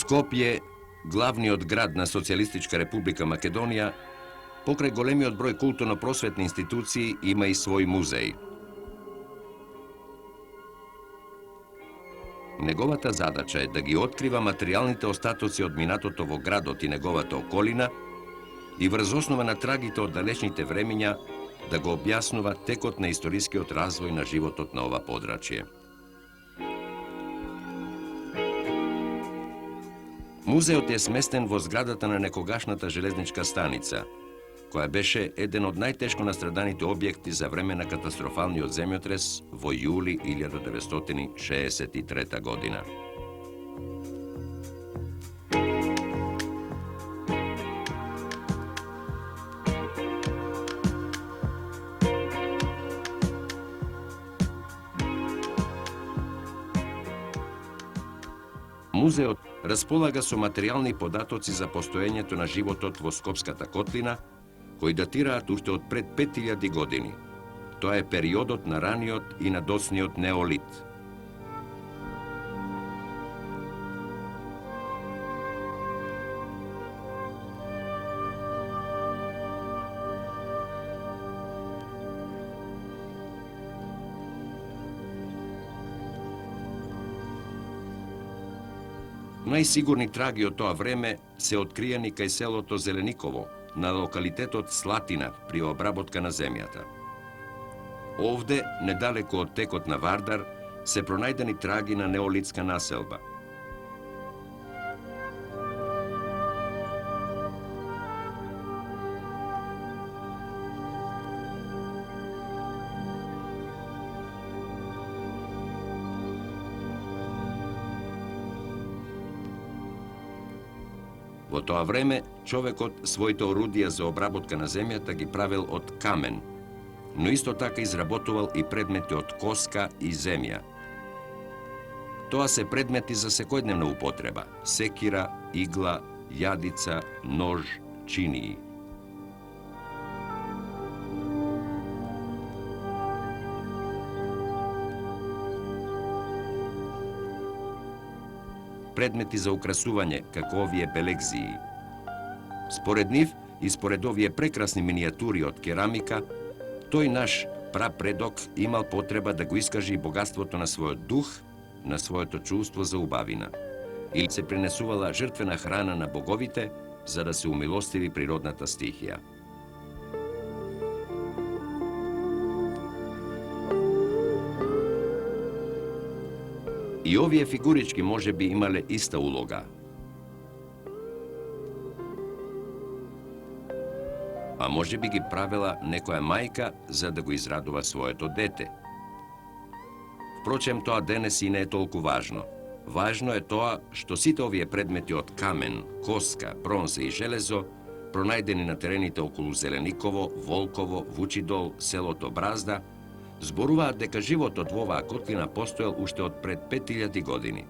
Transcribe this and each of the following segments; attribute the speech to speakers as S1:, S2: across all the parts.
S1: Скопје, главниот град на Социјалистичка република Македонија, покрај големиот број културно-просветни институции, има и свој музеј. Неговата задача е да ги открива материјалните остатоци од минатото во градот и неговата околина и врз основа на трагите од далечните времиња да го објаснува текот на историскиот развој на животот на ова подрачје. Музеот е сместен во зградата на некогашната железничка станица, која беше еден од најтешко настраданите објекти за време на катастрофалниот земјотрес во јули 1963 година. Музеот располага со материјални податоци за постоењето на животот во Скопската котлина, кои датираат уште од пред 5000 години. Тоа е периодот на раниот и на доцниот неолит. Најсигурни траги од тоа време се откриени кај селото Зелениково, на локалитетот Слатина, при обработка на земјата. Овде, недалеку од текот на Вардар, се пронајдени траги на неолитска населба. Во тоа време, човекот своите орудија за обработка на земјата ги правил од камен, но исто така изработувал и предмети од коска и земја. Тоа се предмети за секојдневна употреба: секира, игла, јадица, нож, чинии. Предмети за украсување, како овие белегзии. Според нив и според овие прекрасни минијатури од керамика, тој наш прапредок имал потреба да го искажи богатството на својот дух, на своето чувство за убавина. Или се принесувала жртвена храна на боговите, за да се умилостиви природната стихија. И овие фигурички може би имале иста улога. А може би ги правила некоја мајка за да го израдува своето дете. Впрочем, тоа денес и не е толку важно. Важно е тоа што сите овие предмети од камен, коска, бронза и железо, пронајдени на терените околу Зелениково, Волково, Вучидол, селото Бразда, зборуваат дека животот во оваа котлина постоел уште од пред 5000 години.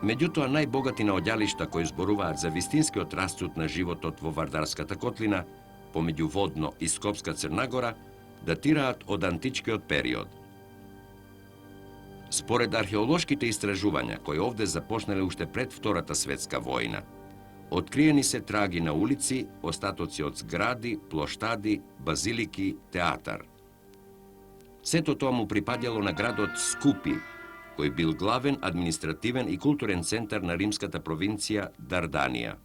S1: Меѓутоа, најбогати наоѓалишта кои зборуваат за вистинскиот расцут на животот во Вардарската котлина, помеѓу Водно и Скопска Црнагора, датираат од античкиот период. Според археолошките истражувања, кои овде започнале уште пред Втората светска војна, откриени се траги на улици, остатоци од згради, плоштади, базилики, театар. Сето тоа му припаѓало на градот Скупи, кој бил главен административен и културен центар на римската провинција Дарданија.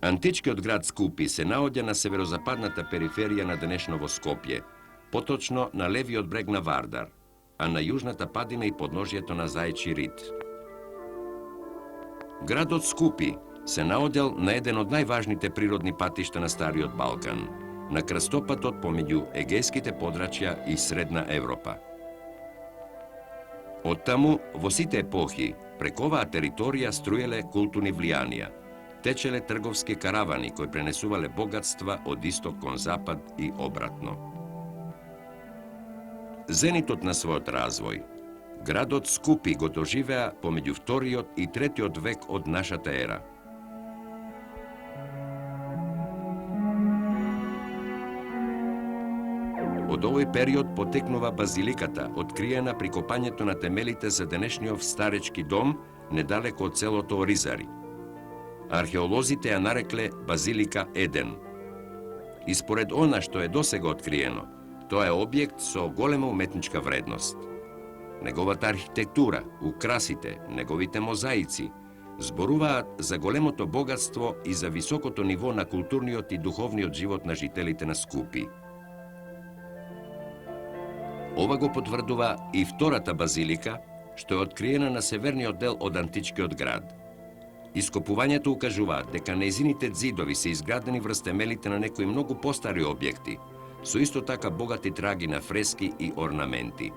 S1: Античкиот град Скупи се наоѓа на северозападната периферија на денешново Скопје, поточно на левиот брег на Вардар, а на јужната падина и подножјето на Зајчи рид. Градот Скупи се наоѓал на еден од најважните природни патишта на Стариот Балкан, на крстопатот помеѓу егејските подрачја и Средна Европа. Оттаму, во сите епохи, преку оваа територија струеле културни влијанија, течеле трговски каравани кои пренесувале богатства од исток кон запад и обратно. зенитот на својот развој, градот Скупи го доживеа помеѓу вториот и третиот век од нашата ера. Од овој период потекнува базиликата, откриена при копањето на темелите за денешниот старечки дом недалеко од селото Оризари. Археолозите ја нарекле Базилика Еден. И според она што е досега откриено, тоа е објект со голема уметничка вредност. Неговата архитектура, украсите, неговите мозаици зборуваат за големото богатство и за високото ниво на културниот и духовниот живот на жителите на Скупи. Ова го потврдува и втората базилика, што е откриена на северниот дел од античкиот град. Ископувањето укажуваат дека нејзините ѕидови се изградени врз темелите на некои многу постари објекти, со исто така богати траги на фрески и орнаменти.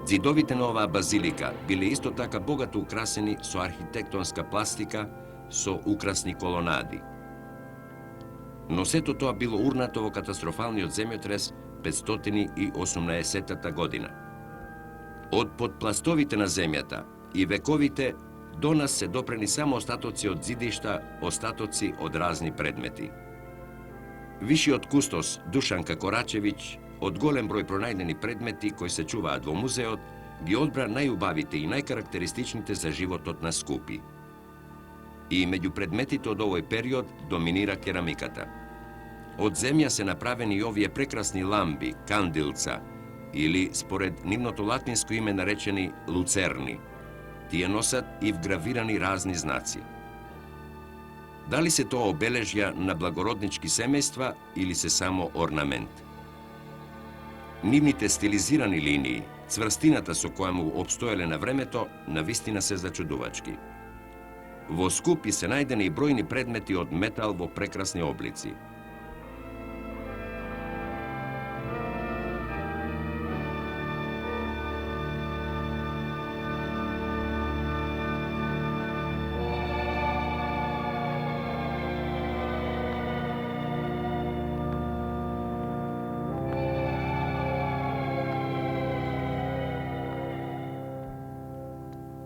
S1: Ѕидовите на оваа базилика биле исто така богато украсени со архитектонска пластика, со украсни колонади. Но сето тоа било урнато во катастрофалниот земјотрес 518 година. Од подпластовите на земјата и вековите до нас се допрени само остатоци од ѕидишта, остатоци од разни предмети. Вишиот кустос Душанка Корачевиќ од голем број пронајдени предмети кои се чуваат во музеот, ги одбра најубавите и најкарактеристичните за животот на Скупи. И меѓу предметите од овој период доминира керамиката. Од земја се направени и овие прекрасни ламби, кандилца, или според нивното латинско име наречени луцерни. Тие носат и вгравирани разни знаци. Дали се тоа обележја на благороднички семејства или се само орнамент? Нивните стилизирани линии, цврстината со која му обстоеле на времето, навистина се зачудувачки. Во Скупи се најдени и бројни предмети од метал во прекрасни облици.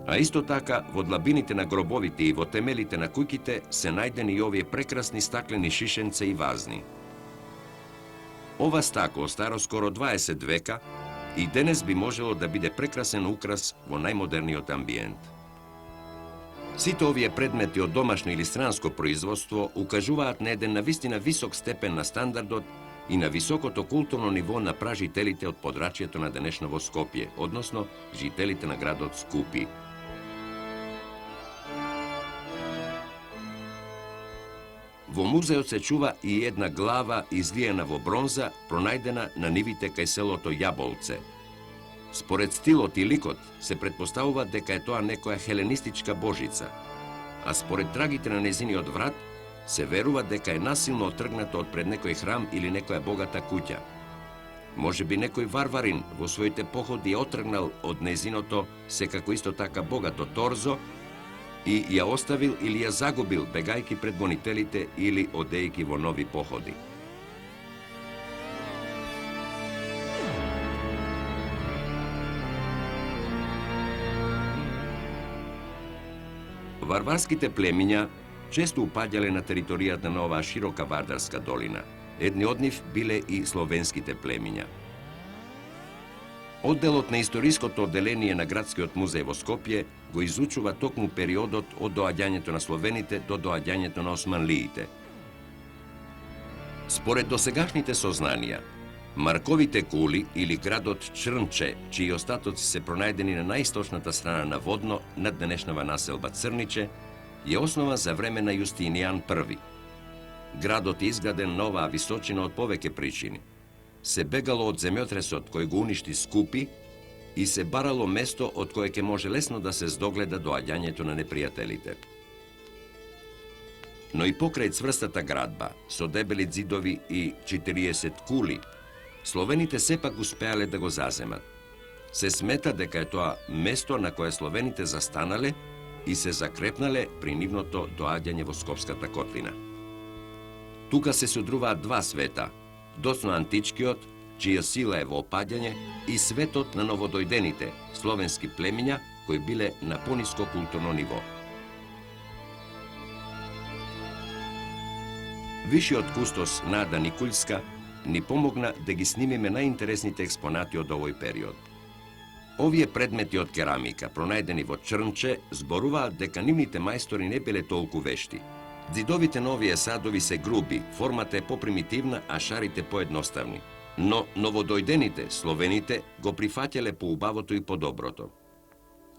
S1: А исто така, во длабините на гробовите и во темелите на куќите се најдени и овие прекрасни стаклени шишенца и вазни. Ова стакло старо скоро 20 века и денес би можело да биде прекрасен украс во најмодерниот амбиент. Сите овие предмети од домашно или странско производство укажуваат на еден навистина висок степен на стандардот и на високото културно ниво на пражителите од подрачјето на денешново Скопје, односно жителите на градот Скупи. Во музеот се чува и една глава излиена во бронза, пронајдена на нивите кај селото Јаболце. Според стилот и ликот се претпоставува дека е тоа некоја хеленистичка божица, а според трагите на незиниот врат се верува дека е насилно отргната од пред некој храм или некоја богата куќа. Може би некој варварин во своите походи ја отргнал од незиното, секако исто така богато торзо, и ја оставил или ја загубил бегајки пред гонителите или одејки во нови походи. Варварските племиња често упаѓале на територијата на оваа широка Вардарска долина. Едни од нив биле и словенските племиња. Одделот на историското одделение на Градскиот музеј во Скопје го изучува токму периодот од доаѓањето на словените до доаѓањето на османлиите. Според досегашните сознанија, Марковите кули или градот Чрнче, чии остатоци се пронајдени на најисточната страна на Водно, над денешнава населба Црниче, е основа за време на Јустинијан I. Градот е изграден на оваа височина од повеќе причини. Се бегало од земјотресот кој го уништи Скупи и се барало место од кое ќе може лесно да се здогледа доаѓањето на непријателите. Но и покрај цврстата градба, со дебели ѕидови и 40 кули, словените сепак успеале да го заземат. Се смета дека е тоа место на кое словените застанале и се закрепнале при нивното доаѓање во Скопската котлина. Тука се содруваат два света, доцно античкиот, чија сила е во опаѓање, и светот на новодојдените словенски племиња кои биле на пониско културно ниво. Вишиот кустос Нада Никулјска ни помогна да ги снимиме најинтересните експонати од овој период. Овие предмети од керамика, пронајдени во Чрнче, зборуваат дека нивните мајстори не биле толку вешти. Ѕидовите на овие садови се груби, формата е попримитивна, а шарите поедноставни. Но новодојдените, словените, го прифаќале по убавото и по доброто.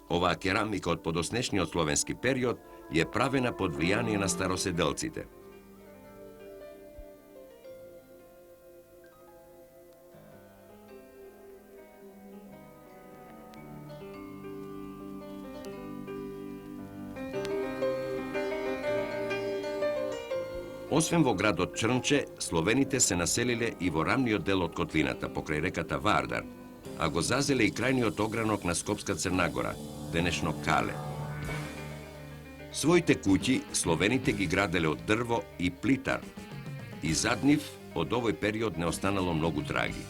S1: Оваа керамика од подоснешниот словенски период е правена под влијание на староседелците. Освен во градот Чрнче, словените се населиле и во рамниот дел од котлината, покрај реката Вардар, а го зазеле и крајниот огранок на Скопска Црнагора, денешно Кале. Своите куќи словените ги граделе од дрво и плитар, и зад нив од овој период не останало многу траги.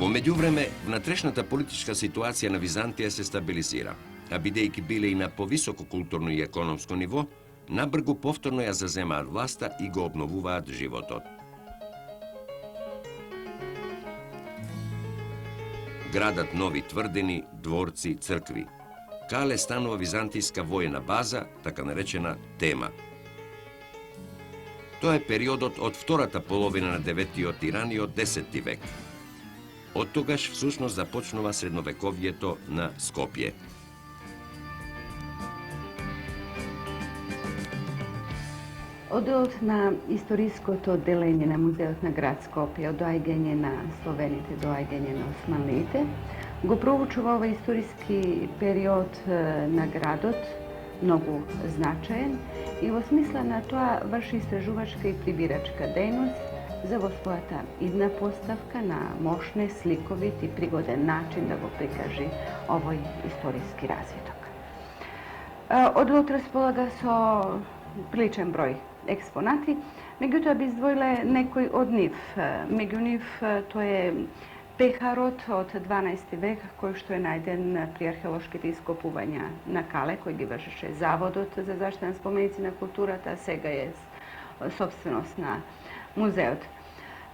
S1: Во меѓувреме, внатрешната политичка ситуација на Византија се стабилизира, а бидејќи биле и на повисоко културно и економско ниво, набргу повторно ја заземаат власта и го обновуваат животот. Градат нови тврдини, дворци, цркви. Кале станува византијска војна база, така наречена Тема. Тоа е периодот од втората половина на 9-тиот и раниот 10-ти век. Од тогаш всушност започнува средновековието на Скопје.
S2: Одделот на историското одделење на Музеот на град Скопје, од доаѓање на словените, доаѓање на османлиите, го проучува овој историски период на градот, многу значаен, и во смисла на тоа врши истражувачка и прибирачка дејност за во својата идна поставка на мошне, сликовит и пригоден начин да го прикажи овој историски развиток. Одделот располага со приличен број експонати, меѓутоа би издвоиле некои од нив. Меѓу нив тоа е пехарот од 12 век, кој што е најден при археолошките ископувања на Кале, кој ги вршеше Заводот за заштита на споменици на културата, а сега е собственост на музеот.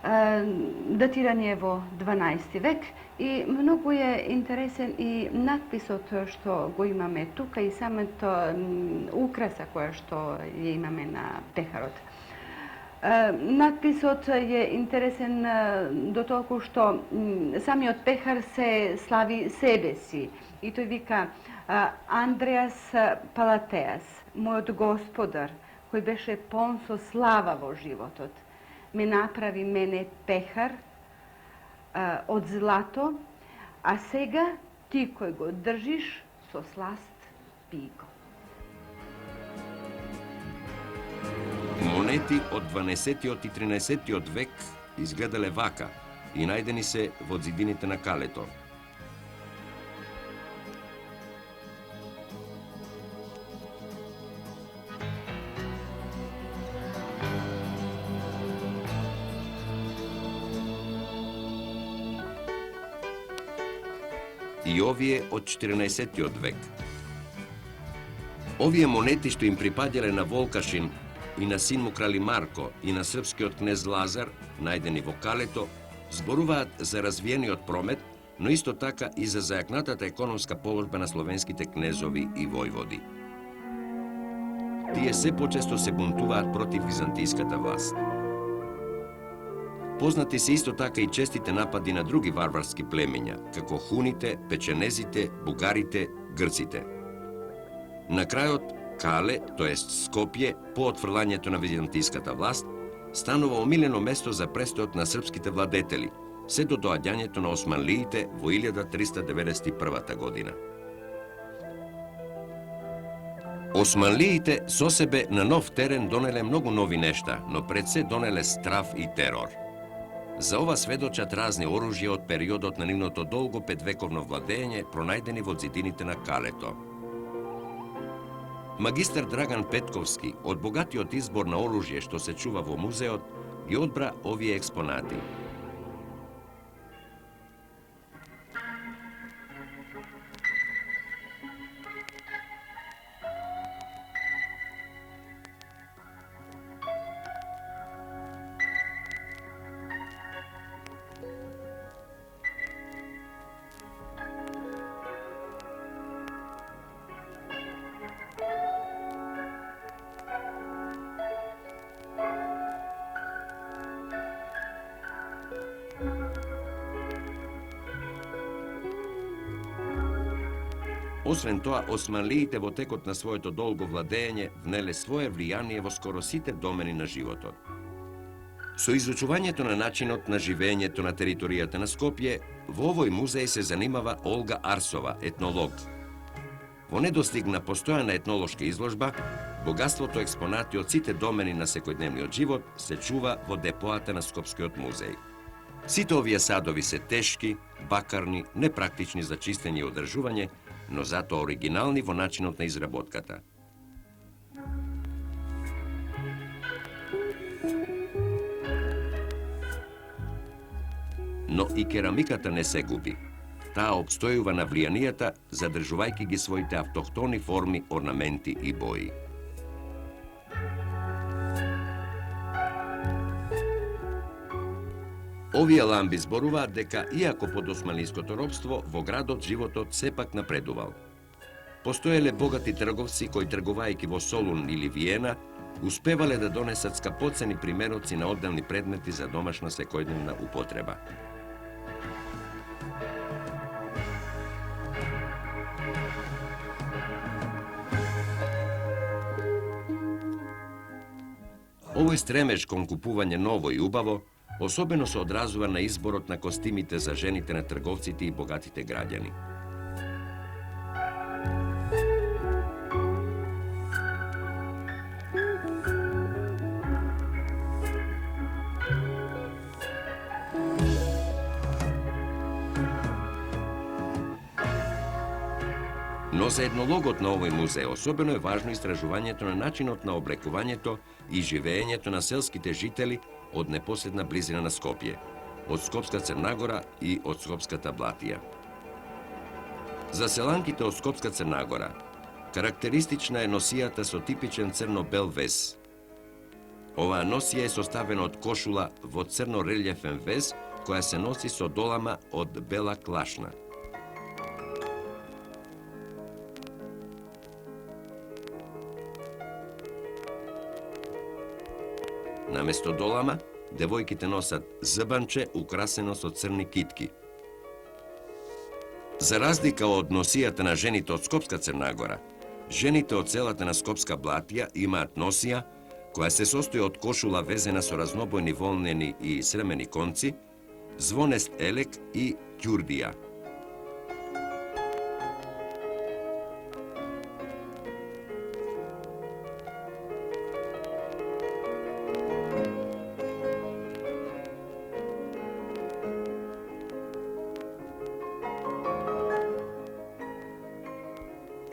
S2: Датиран е во 12 век и многу е интересен и надписот што го имаме тука и самото украса која што ја имаме на пехарот. Надписот е интересен до толку што самиот пехар се слави себе си и тој вика Андреас Палатеас, мојот господар, кој беше полн со слава во животот, ме направи мене пехар од злато, а сега ти кој го држиш со сласт пи го.
S1: Монети од 12-тиот и 13-тиот век изгледале вака и најдени се во ѕидините на Калето. И овие од 14-тиот век. Овие монети што им припаѓале на Волкашин и на син му крали Марко и на српскиот кнез Лазар, најдени во Калето, зборуваат за развиениот промет, но исто така и за зајакнатата економска положба на словенските кнезови и војводи. Тие се почесто се бунтуваат против византиската власт. Познати се исто така и честите напади на други варварски племиња, како хуните, печенезите, бугарите, грците. На крајот, Кале, тоест Скопје, по отфрлањето на византиската власт, станува омилено место за престојот на српските владетели, се до доаѓањето на османлиите во 1391 година. Османлиите со себе на нов терен донеле многу нови нешта, но пред се донеле страв и терор. За ова сведочат разни оружја од периодот на нивното долго петвековно владење, пронајдени во ѕидините на Калето. Магистар Драган Петковски, од богатиот избор на оружје што се чува во музеот, ги одбра овие експонати. Освен тоа, османлиите во текот на своето долго владење внеле свое влијание во скоро сите домени на животот. Со изучувањето на начинот на живењето на територијата на Скопје, во овој музеј се занимава Олга Арсова, етнолог. Во недостигна постојана етнолошка изложба, богатството експонати од сите домени на секојдневниот живот се чува во депоата на Скопскиот музеј. Сите овие садови се тешки, бакарни, непрактични за чистење и одржување, но затоа оригинални во начинот на изработката. Но и керамиката не се губи. Таа обстојува на влијанијата, задржувајќи ги своите автохтони форми, орнаменти и бои. Овие ламби зборуваат дека, иако под османлиското робство, во градот животот сепак напредувал. Постоеле богати трговци кои, тргувајќи во Солун или Виена, успевале да донесат скапоцени примероци на одделни предмети за домашна секојдневна употреба. Овој стремеж кон купување ново и убаво особено се одразува на изборот на костимите за жените на трговците и богатите граѓани. Но за етнологот на овој музеј особено е важно истражувањето на начинот на облекувањето и живеењето на селските жители од непосредна близина на Скопје, од Скопска Црна Гора и од Скопската Блатија. За селанките од Скопска Црна Гора, карактеристична е носијата со типичен црно-бел вез. Оваа носија е составена од кошула во црно-релјефен вез, која се носи со долама од бела клашна. Наместо долама, девојките носат збанче украсено со црни китки. За разлика од носијата на жените од Скопска Црна Гора, жените од селата на Скопска Блатија имаат носија која се состои од кошула везена со разнобојни волнени и сремени конци, звонест елек и ќурдија.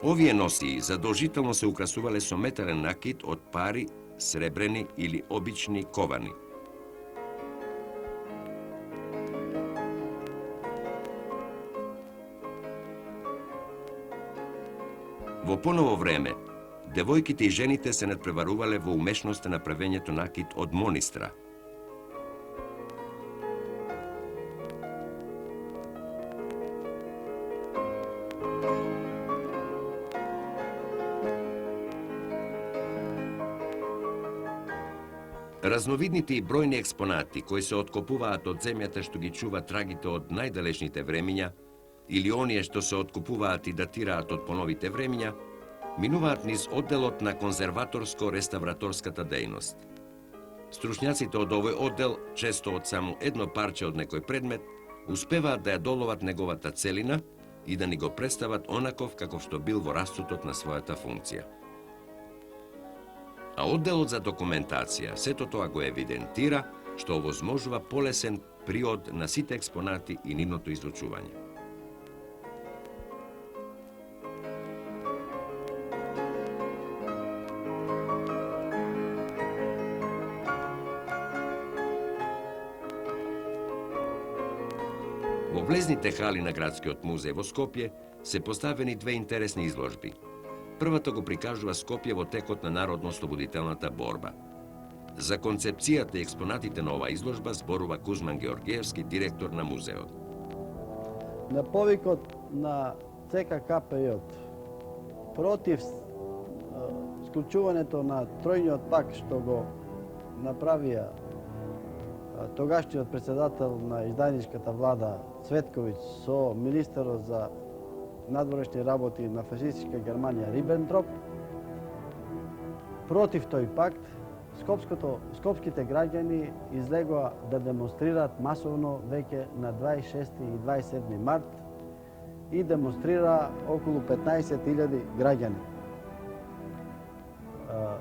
S1: Овие носии задолжително се украсувале со метален накид од пари, сребрени или обични ковани. Во поново време, девојките и жените се надпреварувале во умешноста на правењето накид од монистра. Разновидните и бројни експонати кои се откопуваат од земјата што ги чува трагите од најдалечните времиња или оние што се откупуваат и датираат од поновите времиња, минуваат низ одделот на конзерваторско-реставраторската дејност. Стручњаците од овој оддел, често од само едно парче од некој предмет, успеваат да ја доловат неговата целина и да ни го представат онаков каков што бил во расцутот на својата функција. А одделот за документација сето тоа го евидентира, што овозможува полесен приод на сите експонати и нивното изучување. Во влезните хали на Градскиот музеј во Скопје се поставени две интересни изложби. Првата го прикажува Скопје во текот на народно-ослободителната борба. За концепцијата и експонатите на оваа изложба зборува Кузман Георгиевски, директор на музеот.
S3: На повикот на ЦК-КПЈ против склучувањето на тројниот пак што го направија тогашниот председател на издајничката влада Цветковиќ со министерот за надворешни работи на фашистичка Германија Рибентроп. Против тој пакт, скопските граѓани излегоа да демонстрираат масовно веќе на 26 и 27 март и демонстрира околу 15.000 граѓани.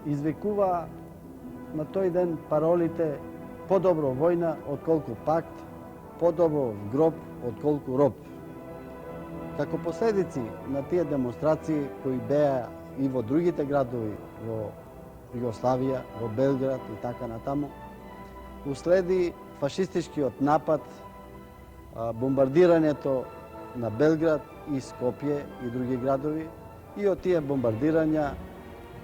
S3: Извикува на тој ден паролите "Подобро војна отколку пакт, подобро гроб отколку роб". Како последици на тие демонстрации кои беа и во другите градови во Југославија, во Белград и така натаму, уследи фашистичкиот напад, бомбардирањето на Белград и Скопје и други градови, и од тие бомбардирања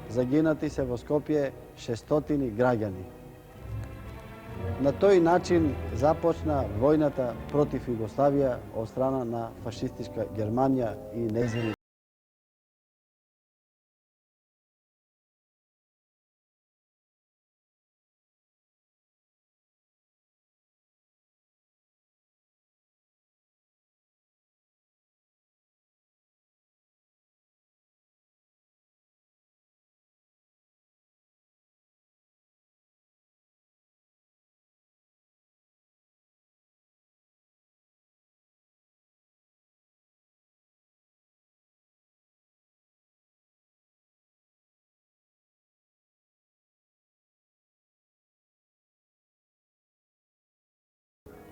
S3: загинати се во Скопје 600 граѓани. На тој начин започна војната против Југославија од страна на фашистичка Германија и нејзини.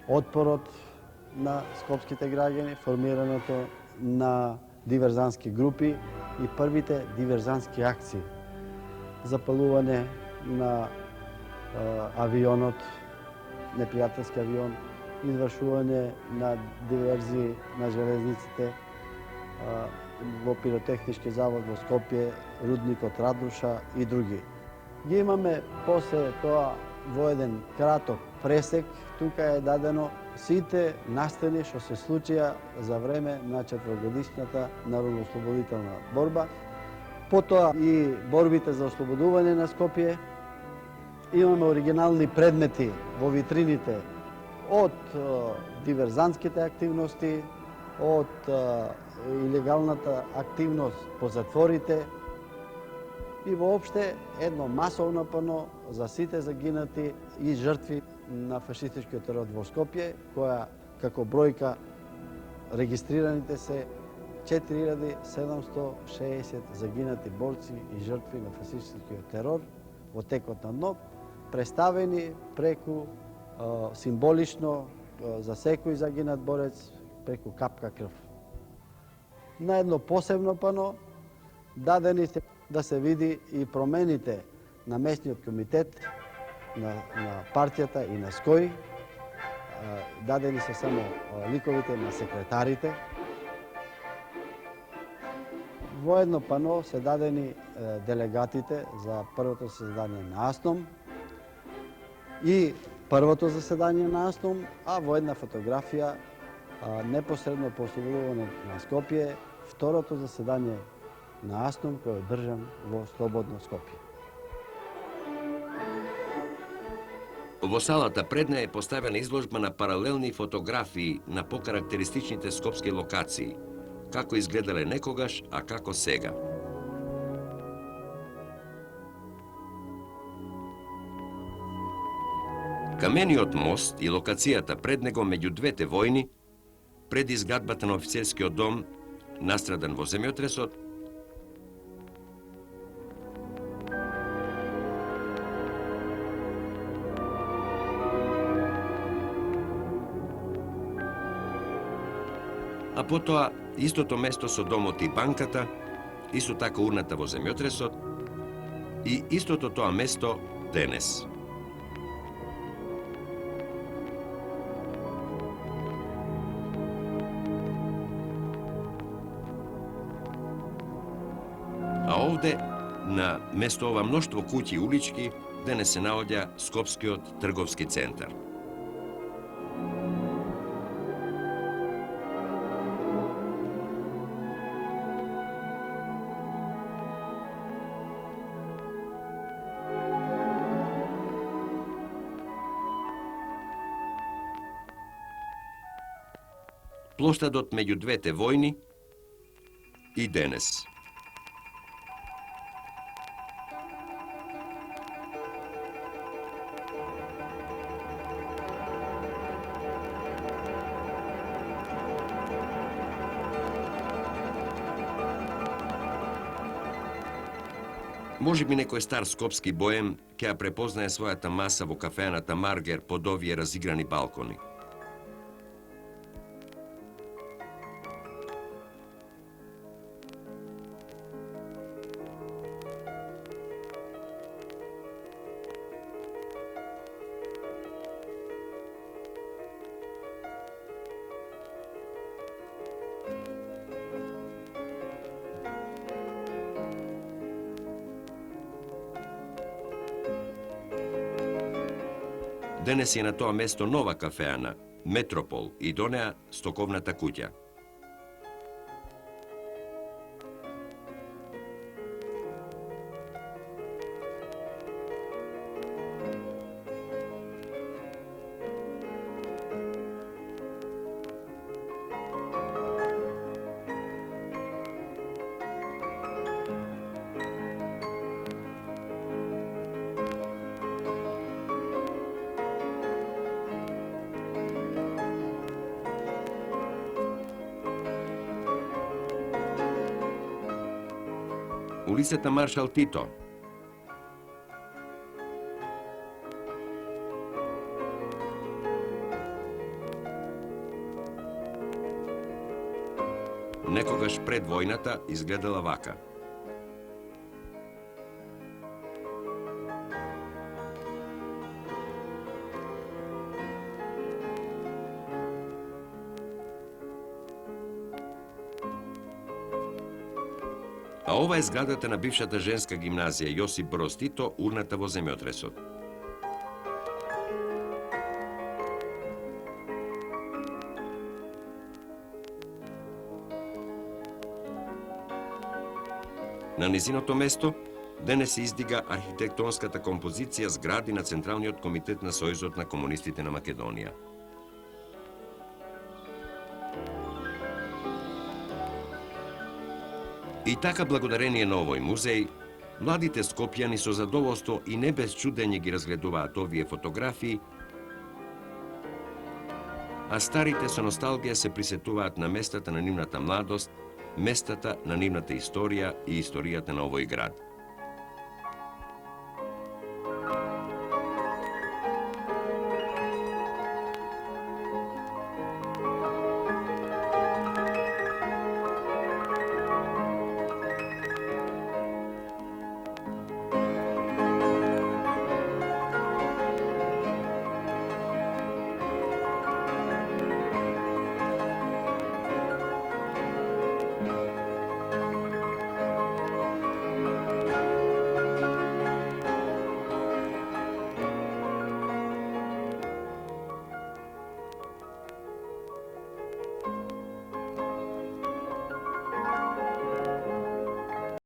S3: Отпорот на скопските граѓани, формираното на диверзантски групи и првите диверзантски акции. Запалување на авионот, непријателски авион, извршување на диверзии на железниците, во пиротехнички завод во Скопје, рудникот Радуша и други. Ги имаме после тоа во еден краток пресек, тука е дадено сите настани што се случија за време на 4-годишната народно-ослободителна борба. Потоа и борбите за ослободување на Скопје. Имаме оригинални предмети во витрините од диверзантските активности, од илегалната активност по затворите и воопште едно масовно пано за сите загинати и жртви на фашистичкиот терор во Скопје, која како бројка регистрираните се 4760 загинати борци и жртви на фашистичкиот терор во текот на НОБ, представени преку символично за секој загинат борец преку капка крв. На едно посебно пано дадени се да се види и промените на местниот комитет, на партијата и на СКОј. Дадени се само ликовите на секретарите. Во едно пано се дадени делегатите за првото заседание на АСНОМ и првото заседание на АСНОМ, а во една фотографија непосредно по ослободување на Скопје, второто заседание на АСНОМ кој е одржан во слободно Скопје.
S1: Во салата пред неја е поставена изложба на паралелни фотографии на покарактеристичните скопски локации, како изгледале некогаш, а како сега. Камениот мост и локацијата пред него меѓу двете војни, пред изградбата на офицерскиот дом, настрадан во земјотресот, а потоа истото место со домот и банката, исто така урната во земјотресот и истото тоа место денес. А овде, на место ова мноштво куќи и улички, денес се наоѓа Скопскиот трговски центар. Плоштадот меѓу двете војни и денес. Може би некој стар скопски боем ќе ја препознае својата маса во кафеаната Маргер под овие разиграни балкони. Денес е на тоа место нова кафеана, Метропол, и до неа стоковната куќа. Улицата Маршал Тито. Некогаш пред војната изгледала вака. А ова е зградата на бившата женска гимназија Јосип Броз Тито, урната во земјотресот. На незиното место денес се издига архитектонската композиција згради на Централниот комитет на Сојузот на комунистите на Македонија. И така, благодарение на овој музеј, младите скопјани со задоволство и не без чудење ги разгледуваат овие фотографии, а старите со носталгија се присетуваат на местата на нивната младост, местата на нивната историја и историјата на овој град.